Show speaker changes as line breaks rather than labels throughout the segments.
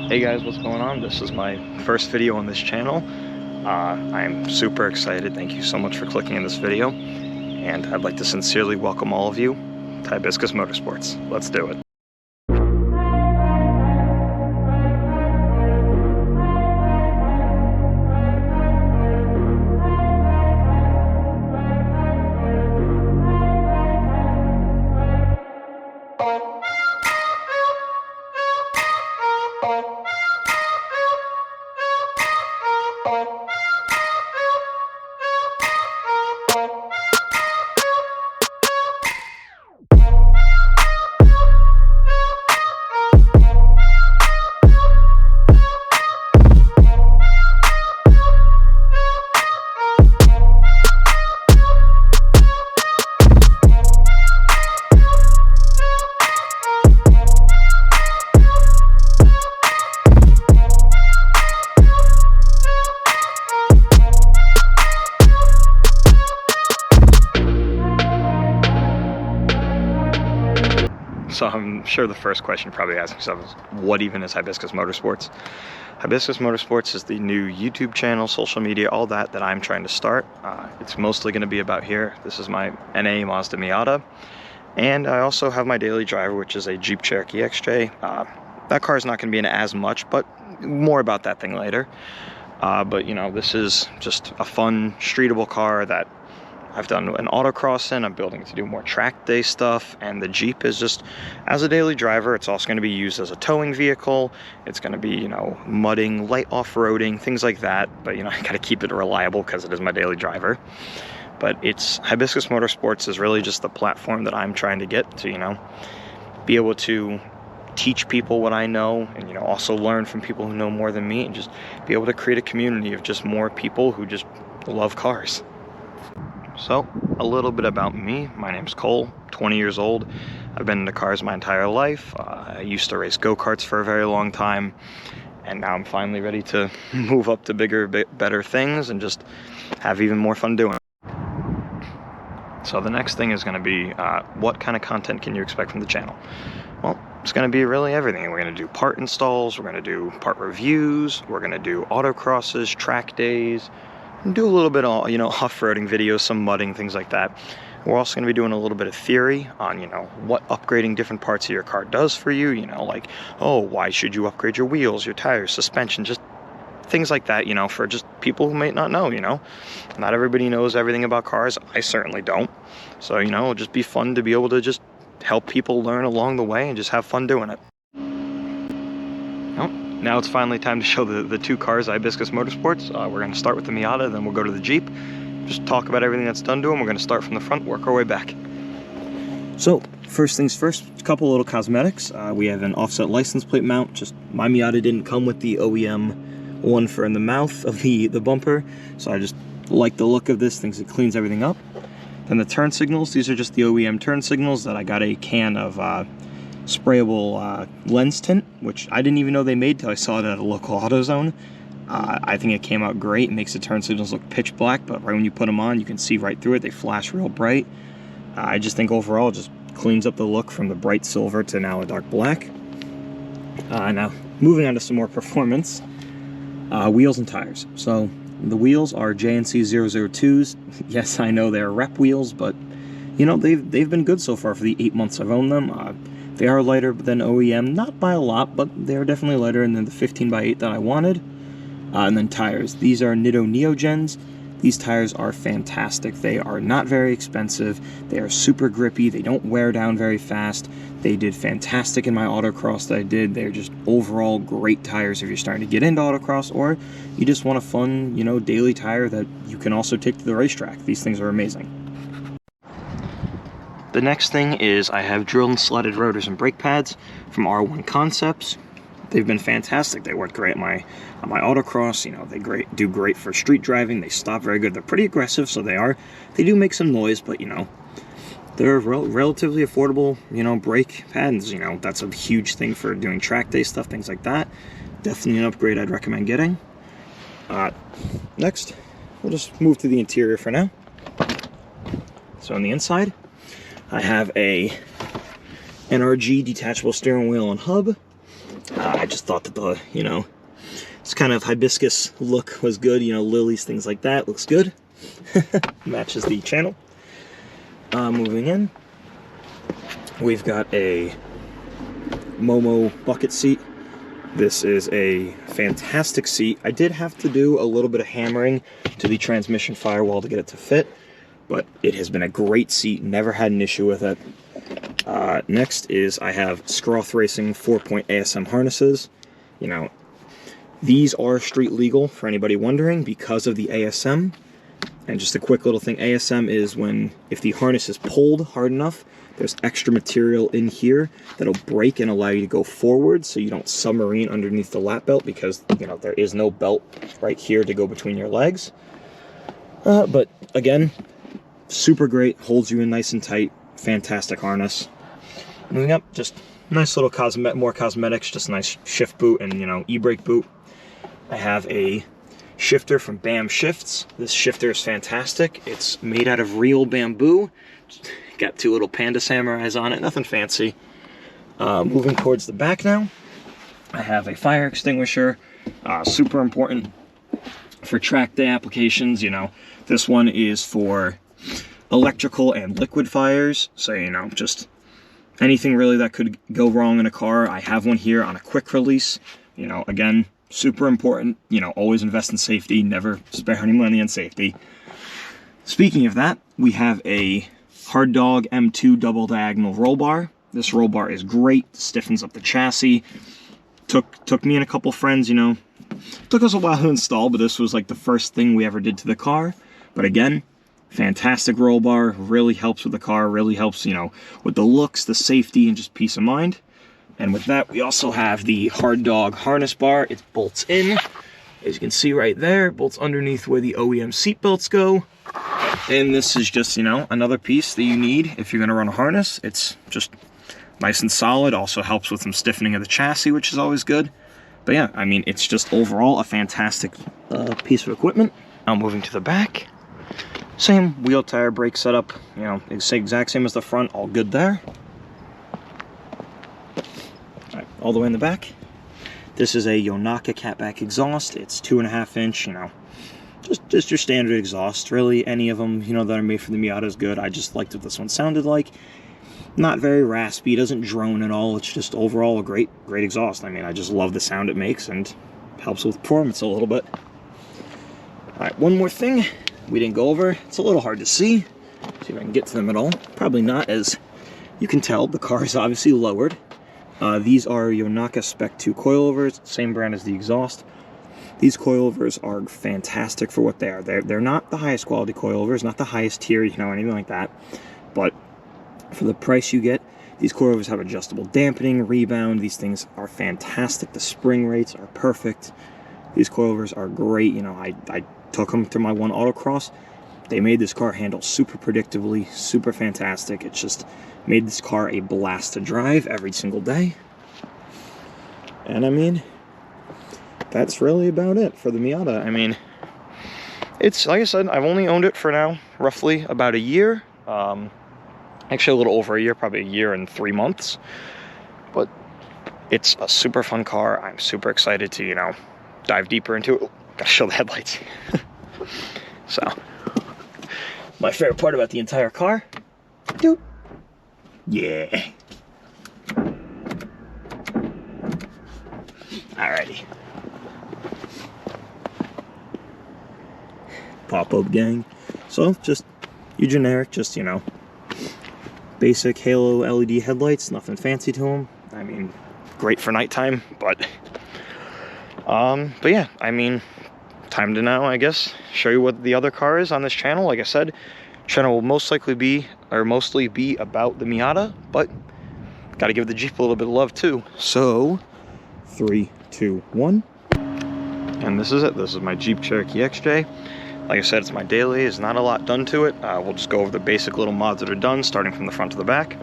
Hey guys, what's going on? This is my first video on this channel. I'm super excited. Thank you so much for clicking in this video. And I'd like to sincerely welcome all of you to Hibiscus Motorsports. Let's do it. So I'm sure the first question you're probably asking yourself is, what even is Hibiscus Motorsports? Hibiscus Motorsports is the new YouTube channel, social media, all that I'm trying to start. It's mostly going to be about here. This is my NA Mazda Miata. And I also have my daily driver, which is a Jeep Cherokee XJ. That car is not going to be in as much, but more about that thing later. But you know, this is just a fun, streetable car that I've done an autocross in. I'm building to do more track day stuff, and the Jeep is just, as a daily driver, it's also going to be used as a towing vehicle. It's going to be, you know, mudding, light off-roading, things like that. But, you know, I got to keep it reliable because it is my daily driver. But it's Hibiscus Motorsports is really just the platform that I'm trying to get to, you know, be able to teach people what I know, and, you know, also learn from people who know more than me, and just be able to create a community of just more people who just love cars. So, a little bit about me. My name's Cole, 20 years old. I've been into cars my entire life. I used to race go-karts for a very long time, and now I'm finally ready to move up to bigger, better things and just have even more fun doing it. So the next thing is going to be, what kind of content can you expect from the channel? Well, it's going to be really everything. We're going to do part installs, we're going to do part reviews, we're going to do autocrosses, track days, do a little bit of, you know, off-roading videos, some mudding, things like that. We're also going to be doing a little bit of theory on, you know, what upgrading different parts of your car does for you, you know, like, oh, why should you upgrade your wheels, your tires, suspension, just things like that, you know, for just people who may not know, you know. Not everybody knows everything about cars. I certainly don't. So, you know, it'll just be fun to be able to just help people learn along the way and just have fun doing it. Now it's finally time to show the two cars, Hibiscus Motorsports. We're going to start with the Miata, then we'll go to the Jeep. Just talk about everything that's done to them. We're going to start from the front, work our way back. So, first things first, a couple little cosmetics. We have an offset license plate mount. Just my Miata didn't come with the OEM one for in the mouth of the bumper, so I just like the look of this. Thinks it cleans everything up. Then the turn signals. These are just the OEM turn signals that I got a can of sprayable lens tint, which I didn't even know they made till I saw it at a local AutoZone. I think it came out great. It makes the turn signals look pitch black, but right when you put them on, you can see right through it. They flash real bright. I just think overall it just cleans up the look from the bright silver to now a dark black. Now, moving on to some more performance. Wheels and tires. So, the wheels are JNC 002s. Yes, I know they're rep wheels, but, you know, they've been good so far for the 8 months I've owned them. They are lighter than OEM, not by a lot, but they're definitely lighter than the 15x8 that I wanted. And then tires. These are Nitto Neogens. These tires are fantastic. They are not very expensive. They are super grippy. They don't wear down very fast. They did fantastic in my autocross that I did. They're just overall great tires if you're starting to get into autocross, or you just want a fun, you know, daily tire that you can also take to the racetrack. These things are amazing. The next thing is I have drilled and slotted rotors and brake pads from R1 Concepts. They've been fantastic. They work great on my autocross. You know, they do great for street driving. They stop very good. They're pretty aggressive, so they do make some noise, but, you know, they're relatively affordable, you know, brake pads. You know, that's a huge thing for doing track day stuff, things like that. Definitely an upgrade I'd recommend getting. Next, we'll just move to the interior for now. So on the inside, I have a NRG detachable steering wheel and hub. I just thought that the, you know, this kind of hibiscus look was good. You know, lilies, things like that. Looks good. Matches the channel. Moving in, we've got a Momo bucket seat. This is a fantastic seat. I did have to do a little bit of hammering to the transmission firewall to get it to fit, but it has been a great seat. Never had an issue with it. Next is I have Scroth Racing 4-point ASM harnesses. You know, these are street legal for anybody wondering because of the ASM. And just a quick little thing, ASM is when, if the harness is pulled hard enough, there's extra material in here that'll break and allow you to go forward so you don't submarine underneath the lap belt because, you know, there is no belt right here to go between your legs. But again, super great, holds you in nice and tight, fantastic harness. Moving up, just nice little more cosmetics, just a nice shift boot and, you know, e-brake boot. I have a shifter from BAM Shifts. This shifter is fantastic. It's made out of real bamboo. Got two little panda samurais on it, nothing fancy. Moving towards the back now, I have a fire extinguisher, super important for track day applications. You know, this one is for electrical and liquid fires, so, you know, just anything really that could go wrong in a car. I have one here on a quick release. You know, again, super important. You know, always invest in safety, never spare any money on safety. Speaking of that, we have a Hard Dog M2 double diagonal roll bar. This roll bar is great, stiffens up the chassis. Took me and a couple friends, you know, took us a while to install, but this was like the first thing we ever did to the car. But again, fantastic roll bar, really helps with the car, really helps, you know, with the looks, the safety, and just peace of mind. And with that, we also have the Hard Dog harness bar. It bolts in, as you can see right there, bolts underneath where the OEM seat belts go. And this is just, you know, another piece that you need if you're going to run a harness. It's just nice and solid, also helps with some stiffening of the chassis, which is always good. But yeah, I mean, it's just overall a fantastic piece of equipment. Now moving to the back, same wheel, tire, brake setup, you know, exact same as the front, all good there. All right, all the way in the back, this is a Yonaka catback exhaust. It's 2.5 inch, you know, just your standard exhaust. Really, any of them, you know, that are made for the Miata is good. I just liked what this one sounded like. Not very raspy, doesn't drone at all. It's just overall a great exhaust. I mean, I just love the sound it makes and helps with performance a little bit. All right, one more thing we didn't go over. It's a little hard to see. See if I can get to them at all. Probably not, as you can tell, the car is obviously lowered. These are Yonaka Spec 2 coilovers, same brand as the exhaust. These coilovers are fantastic for what they are. They're not the highest quality coilovers, not the highest tier, you know, anything like that. But for the price you get, these coilovers have adjustable dampening, rebound. These things are fantastic. The spring rates are perfect. These coilovers are great. You know, I took them through my one autocross. They made this car handle super predictably, super fantastic. It's just made this car a blast to drive every single day. And I mean, that's really about it for the Miata. I mean, it's, like I said, I've only owned it for now, roughly about a year. Actually a little over a year, probably a year and 3 months. But it's a super fun car. I'm super excited to, you know, dive deeper into it. Gotta show the headlights. So, my favorite part about the entire car, dude. Yeah. Alrighty. Pop-up gang. So, just your generic, just, you know, basic halo LED headlights, nothing fancy to them. I mean, great for nighttime, but yeah, I mean, time to now, I guess, show you what the other car is on this channel. Like I said, channel will mostly be about the Miata, but gotta give the Jeep a little bit of love too. So, 3, 2, 1. And this is it. This is my Jeep Cherokee XJ. Like I said, it's my daily. There's not a lot done to it. We'll just go over the basic little mods that are done, starting from the front to the back.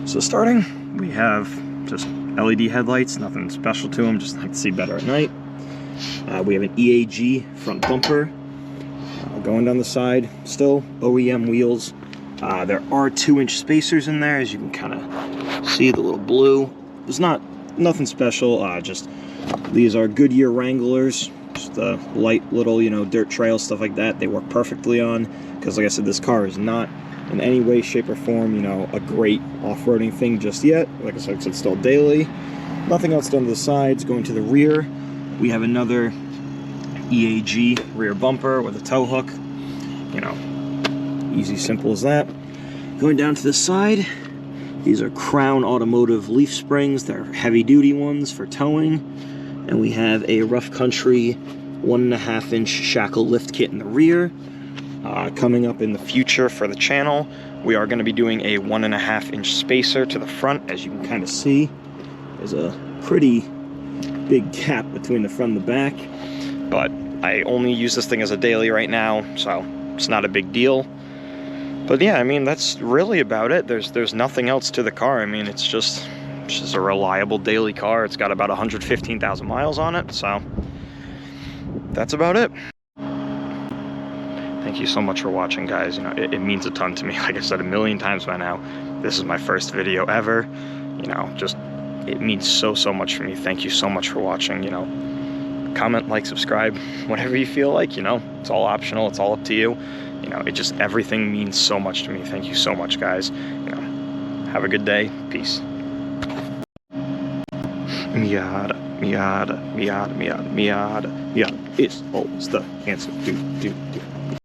So starting, we have just LED headlights, nothing special to them, just like to see better at night. We have an EAG front bumper. Going down the side, still OEM wheels. There are 2-inch spacers in there, as you can kind of see, the little blue. There's nothing special. Just these are Goodyear Wranglers, just the light little, you know, dirt trail stuff like that. They work perfectly on, because like I said, this car is not in any way, shape, or form, you know, a great off-roading thing just yet. Like I said, it's still daily. Nothing else done to the sides. Going to the rear, we have another EAG rear bumper with a tow hook. You know, easy, simple as that. Going down to the side, these are Crown Automotive leaf springs. They're heavy-duty ones for towing. And we have a Rough Country 1.5-inch shackle lift kit in the rear. Coming up in the future for the channel, we are going to be doing a 1.5-inch spacer to the front. As you can kind of see, there's a pretty big gap between the front and the back. But I only use this thing as a daily right now, so it's not a big deal. But yeah, I mean, that's really about it. There's nothing else to the car. I mean, it's just a reliable daily car. It's got about 115,000 miles on it, so that's about it. Thank you so much for watching, guys. You know, it means a ton to me. Like I said a million times by now, this is my first video ever. You know, just, it means so much for me. Thank you so much for watching. You know, comment, like, subscribe, whatever you feel like, you know, it's all optional, it's all up to you. You know, it just, everything means so much to me. Thank you so much, guys. You know, have a good day. Peace. Miata, Miata, Miata, Miata, Miata, Miata. It's always the answer. Do.